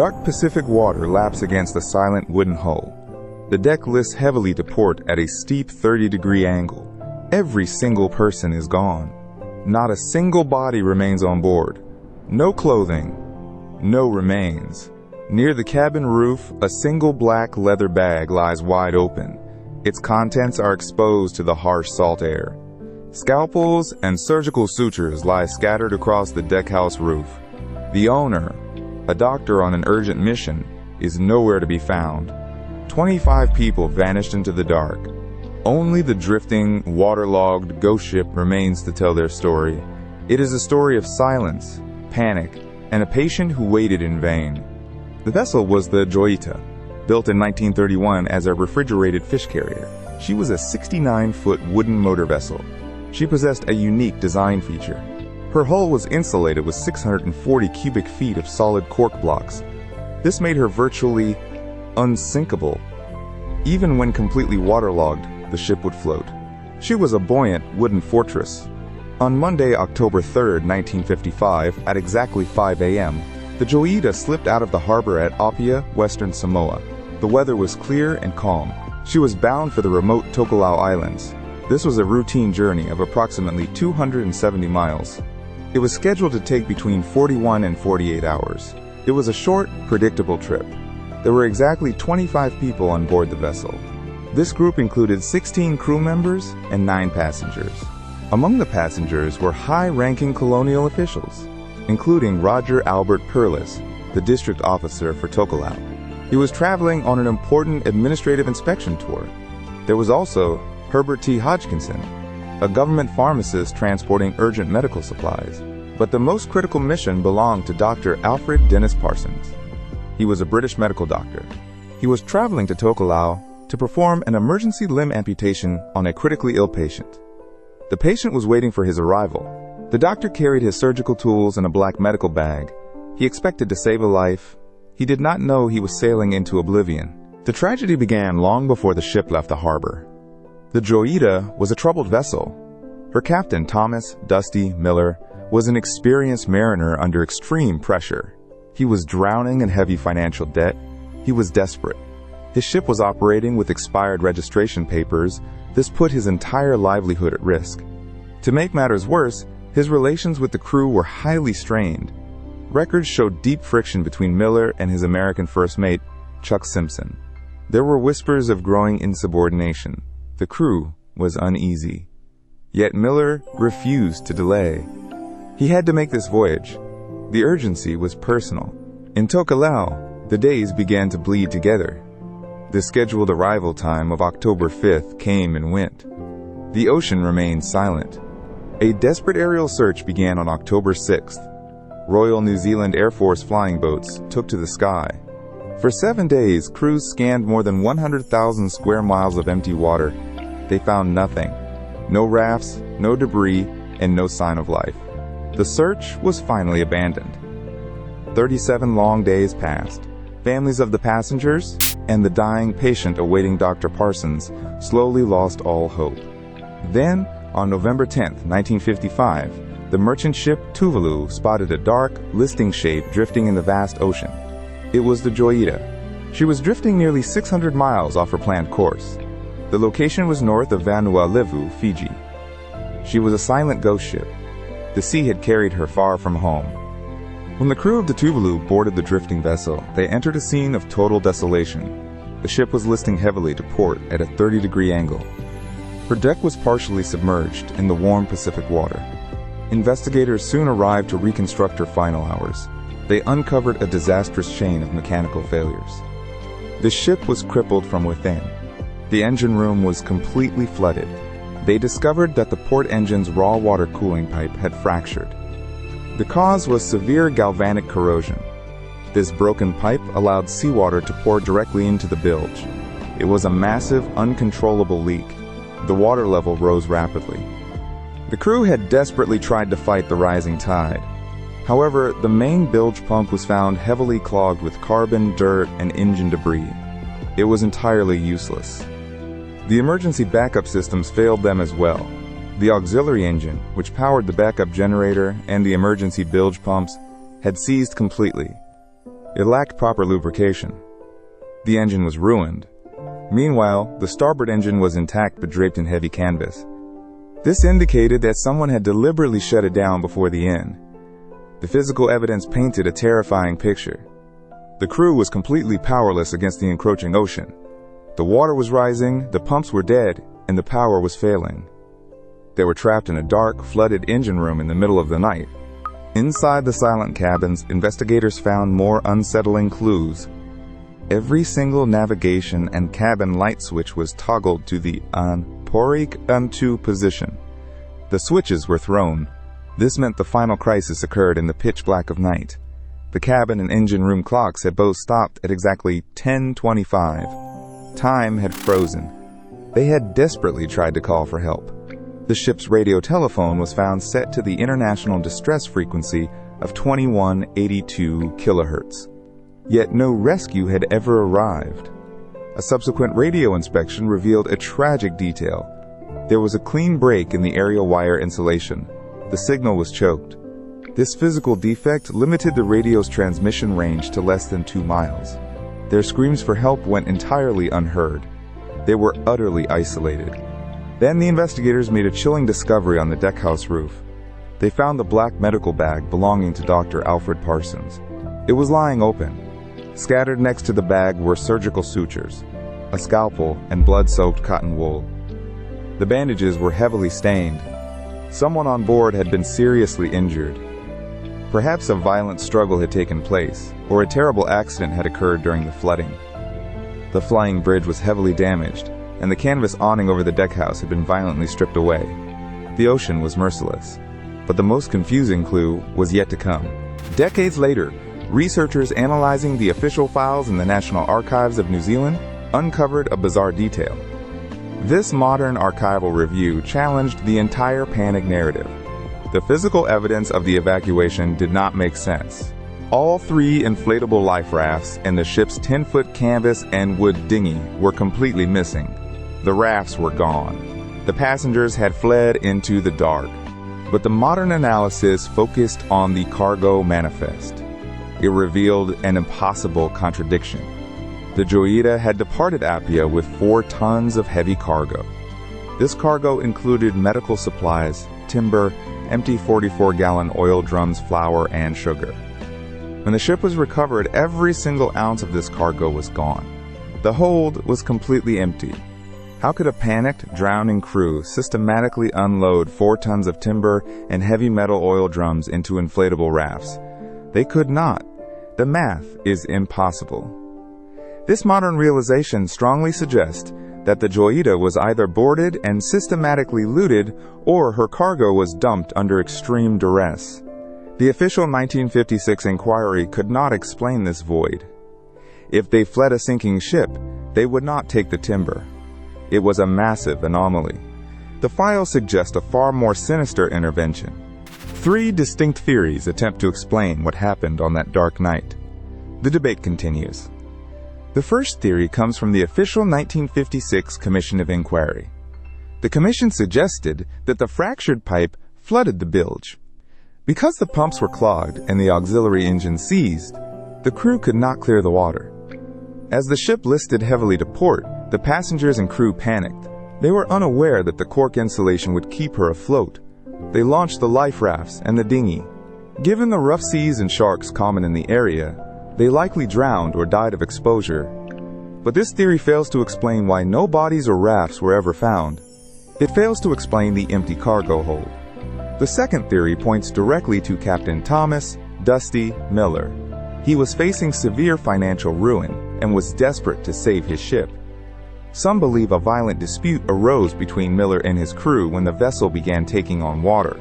dark Pacific water laps against the silent wooden hull. The deck lifts heavily to port at a steep 30-degree angle. Every single person is gone. Not a single body remains on board. No clothing. No remains. Near the cabin roof, a single black leather bag lies wide open. Its contents are exposed to the harsh salt air. Scalpels and surgical sutures lie scattered across the deckhouse roof. The owner, a doctor on an urgent mission, is nowhere to be found. 25 people vanished into the dark. Only the drifting, waterlogged ghost ship remains to tell their story. It is a story of silence, panic, and a patient who waited in vain. The vessel was the Joyita, built in 1931 as a refrigerated fish carrier. She was a 69-foot wooden motor vessel. She possessed a unique design feature. Her hull was insulated with 640 cubic feet of solid cork blocks. This made her virtually unsinkable. Even when completely waterlogged, the ship would float. She was a buoyant wooden fortress. On Monday, October 3, 1955, at exactly 5 a.m., the Joyita slipped out of the harbor at Apia, Western Samoa. The weather was clear and calm. She was bound for the remote Tokelau Islands. This was a routine journey of approximately 270 miles. It was scheduled to take between 41 and 48 hours. It was a short, predictable trip. There were exactly 25 people on board the vessel. This group included 16 crew members and 9 passengers. Among the passengers were high-ranking colonial officials, including Roger Albert Perlis, the district officer for Tokelau. He was traveling on an important administrative inspection tour. There was also Herbert T. Hodgkinson, a government pharmacist transporting urgent medical supplies. But the most critical mission belonged to Dr. Alfred Dennis Parsons. He was a British medical doctor. He was traveling to Tokelau to perform an emergency limb amputation on a critically ill patient. The patient was waiting for his arrival. The doctor carried his surgical tools in a black medical bag. He expected to save a life. He did not know he was sailing into oblivion. The tragedy began long before the ship left the harbor. The Joyita was a troubled vessel. Her captain, Thomas Dusty Miller, was an experienced mariner under extreme pressure. He was drowning in heavy financial debt. He was desperate. His ship was operating with expired registration papers. This put his entire livelihood at risk. To make matters worse, his relations with the crew were highly strained. Records showed deep friction between Miller and his American first mate, Chuck Simpson. There were whispers of growing insubordination. The crew was uneasy. Yet Miller refused to delay. He had to make this voyage. The urgency was personal. In Tokelau, the days began to bleed together. The scheduled arrival time of October 5th came and went. The ocean remained silent. A desperate aerial search began on October 6th. Royal New Zealand Air Force flying boats took to the sky. For 7 days, crews scanned more than 100,000 square miles of empty water. They found nothing. No rafts, no debris, and no sign of life. The search was finally abandoned. 37 long days passed. Families of the passengers and the dying patient awaiting Dr. Parsons slowly lost all hope. Then, on November 10, 1955, the merchant ship Tuvalu spotted a dark, listing shape drifting in the vast ocean. It was the Joyita. She was drifting nearly 600 miles off her planned course. The location was north of Vanuatu, Fiji. She was a silent ghost ship. The sea had carried her far from home. When the crew of the Tuvalu boarded the drifting vessel, they entered a scene of total desolation. The ship was listing heavily to port at a 30-degree angle. Her deck was partially submerged in the warm Pacific water. Investigators soon arrived to reconstruct her final hours. They uncovered a disastrous chain of mechanical failures. The ship was crippled from within. The engine room was completely flooded. They discovered that the port engine's raw water cooling pipe had fractured. The cause was severe galvanic corrosion. This broken pipe allowed seawater to pour directly into the bilge. It was a massive, uncontrollable leak. The water level rose rapidly. The crew had desperately tried to fight the rising tide. However, the main bilge pump was found heavily clogged with carbon, dirt, and engine debris. It was entirely useless. The emergency backup systems failed them as well. The auxiliary engine, which powered the backup generator and the emergency bilge pumps, had seized completely. It lacked proper lubrication. The engine was ruined. Meanwhile, the starboard engine was intact but draped in heavy canvas. This indicated that someone had deliberately shut it down before the end. The physical evidence painted a terrifying picture. The crew was completely powerless against the encroaching ocean. The water was rising, the pumps were dead, and the power was failing. They were trapped in a dark, flooded engine room in the middle of the night. Inside the silent cabins, investigators found more unsettling clues. Every single navigation and cabin light switch was toggled to the on position. The switches were thrown. This meant the final crisis occurred in the pitch black of night. The cabin and engine room clocks had both stopped at exactly 10:25. Time had frozen. They had desperately tried to call for help. The ship's radio telephone was found set to the international distress frequency of 2182 kilohertz. Yet no rescue had ever arrived. A subsequent radio inspection revealed a tragic detail. There was a clean break in the aerial wire insulation. The signal was choked. This physical defect limited the radio's transmission range to less than 2 miles. Their screams for help went entirely unheard. They were utterly isolated. Then the investigators made a chilling discovery on the deckhouse roof. They found the black medical bag belonging to Dr. Alfred Parsons. It was lying open. Scattered next to the bag were surgical sutures, a scalpel, and blood-soaked cotton wool. The bandages were heavily stained. Someone on board had been seriously injured. Perhaps a violent struggle had taken place, or a terrible accident had occurred during the flooding. The flying bridge was heavily damaged, and the canvas awning over the deckhouse had been violently stripped away. The ocean was merciless. But the most confusing clue was yet to come. Decades later, researchers analyzing the official files in the National Archives of New Zealand uncovered a bizarre detail. This modern archival review challenged the entire panic narrative. The physical evidence of the evacuation did not make sense. All 3 inflatable life rafts and the ship's 10-foot canvas and wood dinghy were completely missing. The rafts were gone. The passengers had fled into the dark. But the modern analysis focused on the cargo manifest. It revealed an impossible contradiction. The Joyita had departed Apia with 4 tons of heavy cargo. This cargo included medical supplies, timber, empty 44-gallon oil drums, flour, and sugar. When the ship was recovered, every single ounce of this cargo was gone. The hold was completely empty. How could a panicked, drowning crew systematically unload 4 tons of timber and heavy metal oil drums into inflatable rafts? They could not. The math is impossible. This modern realization strongly suggests that the Joyita was either boarded and systematically looted, or her cargo was dumped under extreme duress. The official 1956 inquiry could not explain this void. If they fled a sinking ship, they would not take the timber. It was a massive anomaly. The files suggest a far more sinister intervention. 3 distinct theories attempt to explain what happened on that dark night. The debate continues. The first theory comes from the official 1956 Commission of Inquiry. The commission suggested that the fractured pipe flooded the bilge. Because the pumps were clogged and the auxiliary engine seized, the crew could not clear the water. As the ship listed heavily to port, the passengers and crew panicked. They were unaware that the cork insulation would keep her afloat. They launched the life rafts and the dinghy. Given the rough seas and sharks common in the area, they likely drowned or died of exposure. But this theory fails to explain why no bodies or rafts were ever found. It fails to explain the empty cargo hold. The second theory points directly to Captain Thomas Dusty Miller. He was facing severe financial ruin and was desperate to save his ship. Some believe a violent dispute arose between Miller and his crew when the vessel began taking on water.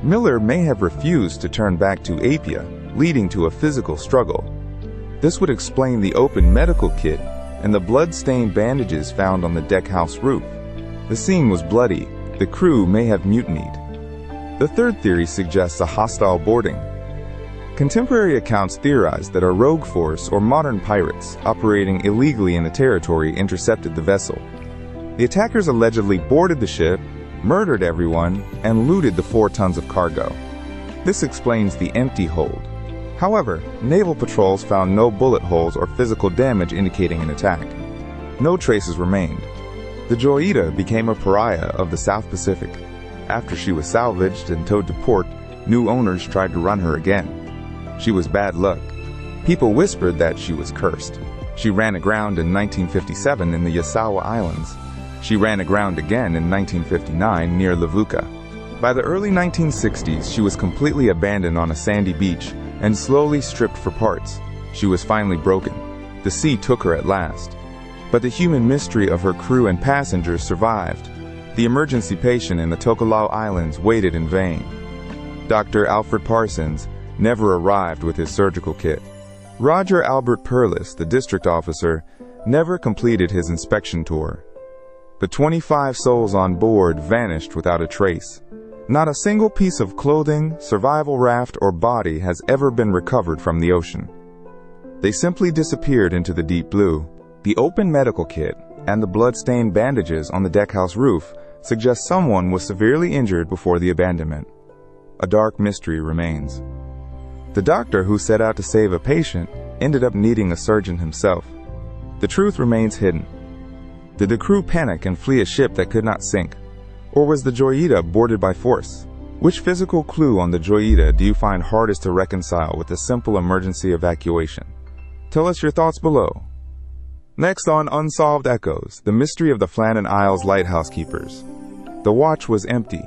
Miller may have refused to turn back to Apia, leading to a physical struggle. This would explain the open medical kit and the blood-stained bandages found on the deckhouse roof. The scene was bloody. The crew may have mutinied. The third theory suggests a hostile boarding. Contemporary accounts theorize that a rogue force or modern pirates operating illegally in the territory intercepted the vessel. The attackers allegedly boarded the ship, murdered everyone, and looted the 4 tons of cargo. This explains the empty hold. However, naval patrols found no bullet holes or physical damage indicating an attack. No traces remained. The Joyita became a pariah of the South Pacific. After she was salvaged and towed to port, new owners tried to run her again. She was bad luck. People whispered that she was cursed. She ran aground in 1957 in the Yasawa Islands. She ran aground again in 1959 near Levuka. By the early 1960s, she was completely abandoned on a sandy beach and slowly stripped for parts. She was finally broken. The sea took her at last. But the human mystery of her crew and passengers survived. The emergency patient in the Tokelau Islands waited in vain. Dr. Alfred Parsons never arrived with his surgical kit. Roger Albert Perlis, the district officer, never completed his inspection tour. The 25 souls on board vanished without a trace. Not a single piece of clothing, survival raft, or body has ever been recovered from the ocean. They simply disappeared into the deep blue. The open medical kit and the blood-stained bandages on the deckhouse roof suggest someone was severely injured before the abandonment. A dark mystery remains. The doctor who set out to save a patient ended up needing a surgeon himself. The truth remains hidden. Did the crew panic and flee a ship that could not sink? Or was the Joyita boarded by force? Which physical clue on the Joyita do you find hardest to reconcile with a simple emergency evacuation? Tell us your thoughts below. Next on Unsolved Echoes, the mystery of the Flannan Isles lighthouse keepers. The watch was empty,